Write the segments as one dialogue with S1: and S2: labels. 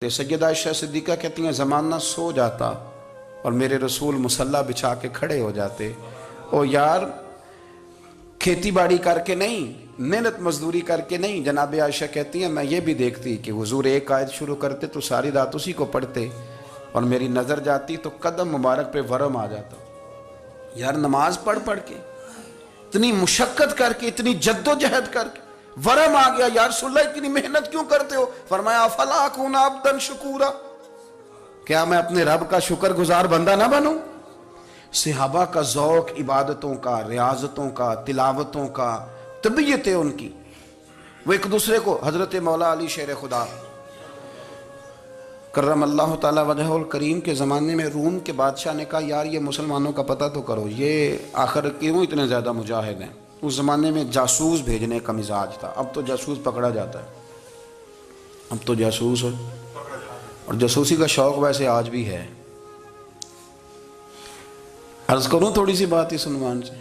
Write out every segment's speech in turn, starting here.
S1: سیدہ عائشہ صدیقہ کہتی ہیں زمانہ سو جاتا اور میرے رسول مصلی بچھا کے کھڑے ہو جاتے۔ او یار کھیتی باڑی کر کے نہیں، محنت مزدوری کر کے نہیں، جناب عائشہ کہتی ہیں میں یہ بھی دیکھتی کہ حضور ایک آیت شروع کرتے تو ساری رات اسی کو پڑھتے اور میری نظر جاتی تو قدم مبارک پہ ورم آ جاتا۔ یار نماز پڑھ کے اتنی مشقت کر کے اتنی جد و جہد کر کے ورم آ گیا، یا رسول اللہ اتنی محنت کیوں کرتے ہو؟ فرمایا افلا اکون عبدا شکورا، کیا میں اپنے رب کا شکر گزار بندہ نہ بنوں؟ صحابہ کا ذوق عبادتوں کا، ریاضتوں کا، تلاوتوں کا، طبیعت ہے ان کی، وہ ایک دوسرے کو، حضرت مولا علی شیر خدا کرم اللہ تعالی وجہہ الکریم کے زمانے میں روم کے بادشاہ نے کہا یار یہ مسلمانوں کا پتہ تو کرو، یہ آخر کیوں اتنے زیادہ مجاہد ہیں؟ اس زمانے میں جاسوس بھیجنے کا مزاج تھا، اب تو جاسوس پکڑا جاتا ہے، اب تو جاسوس اور جاسوسی کا شوق ویسے آج بھی ہے۔ عرض کروں تھوڑی سی بات اس عنوان سے،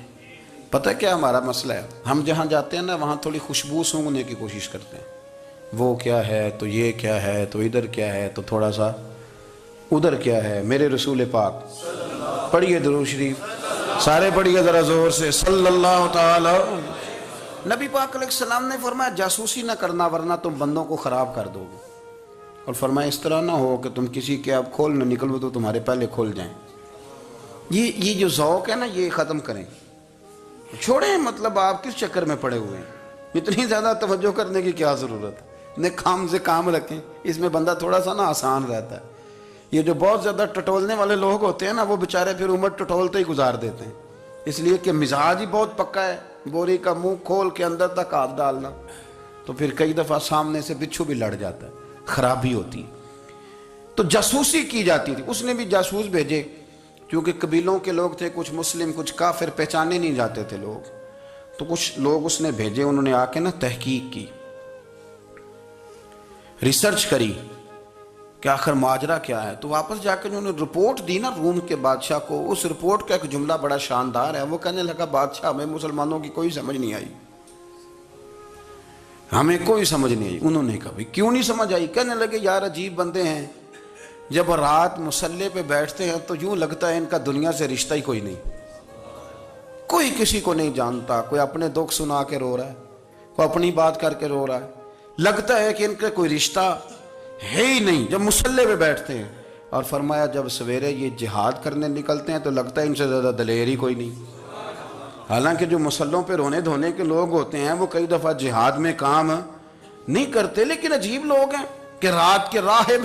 S1: پتہ کیا ہمارا مسئلہ ہے؟ ہم جہاں جاتے ہیں نا وہاں تھوڑی خوشبو سونگنے کی کوشش کرتے ہیں، وہ کیا ہے تو یہ کیا ہے تو ادھر کیا ہے تو تھوڑا سا ادھر کیا ہے۔ میرے رسول پاک پڑھیے درود شریف، سارے پڑھیے ذرا زور سے، صلی اللہ تعالی۔ نبی پاک علیہ السلام نے فرمایا جاسوسی نہ کرنا ورنہ تم بندوں کو خراب کر دو گے، اور فرمایا اس طرح نہ ہو کہ تم کسی کے اب کھول نہ نکلو تو تمہارے پہلے کھول جائیں۔ یہ جو ذوق ہے نا یہ ختم کریں، چھوڑیں، مطلب آپ کس چکر میں پڑے ہوئے ہیں؟ اتنی زیادہ توجہ کرنے کی کیا ضرورت ہے؟ نے کام سے کام رکھیں، اس میں بندہ تھوڑا سا نا آسان رہتا ہے۔ یہ جو بہت زیادہ ٹٹولنے والے لوگ ہوتے ہیں نا وہ بیچارے پھر عمر ٹٹولتے ہی گزار دیتے ہیں، اس لیے کہ مزاج ہی بہت پکا ہے، بوری کا منہ کھول کے اندر تک ہاتھ ڈالنا، تو پھر کئی دفعہ سامنے سے بچھو بھی لڑ جاتا ہے، خرابی ہوتی۔ تو جاسوسی کی جاتی تھی، اس نے بھی جاسوس بھیجے، کیونکہ قبیلوں کے لوگ تھے، کچھ مسلم کچھ کافر، پہچانے نہیں جاتے تھے لوگ، تو کچھ لوگ اس نے بھیجے، انہوں نے آ کے نا تحقیق کی، ریسرچ کری کہ آخر ماجرا کیا ہے، تو واپس جا کے انہوں نے رپورٹ دی نا روم کے بادشاہ کو۔ اس رپورٹ کا ایک جملہ بڑا شاندار ہے، وہ کہنے لگا بادشاہ ہمیں مسلمانوں کی کوئی سمجھ نہیں آئی، ہمیں کوئی سمجھ نہیں آئی۔ انہوں نے کہا کیوں نہیں سمجھ آئی؟ کہنے لگے یار عجیب بندے ہیں، جب رات مصلی پہ بیٹھتے ہیں تو یوں لگتا ہے ان کا دنیا سے رشتہ ہی کوئی نہیں، کوئی کسی کو نہیں جانتا، کوئی اپنے دکھ سنا کے رو رہا ہے، کوئی اپنی بات کر کے رو رہا ہے، لگتا ہے کہ ان کا کوئی رشتہ ہے ہی نہیں جب مصلی پہ بیٹھتے ہیں۔ اور فرمایا جب سویرے یہ جہاد کرنے نکلتے ہیں تو لگتا ہے ان سے زیادہ دلیر ہی کوئی نہیں، حالانکہ جو مصلوں پہ رونے دھونے کے لوگ ہوتے ہیں وہ کئی دفعہ جہاد میں کام نہیں کرتے، لیکن عجیب لوگ ہیں کہ رات کے راہب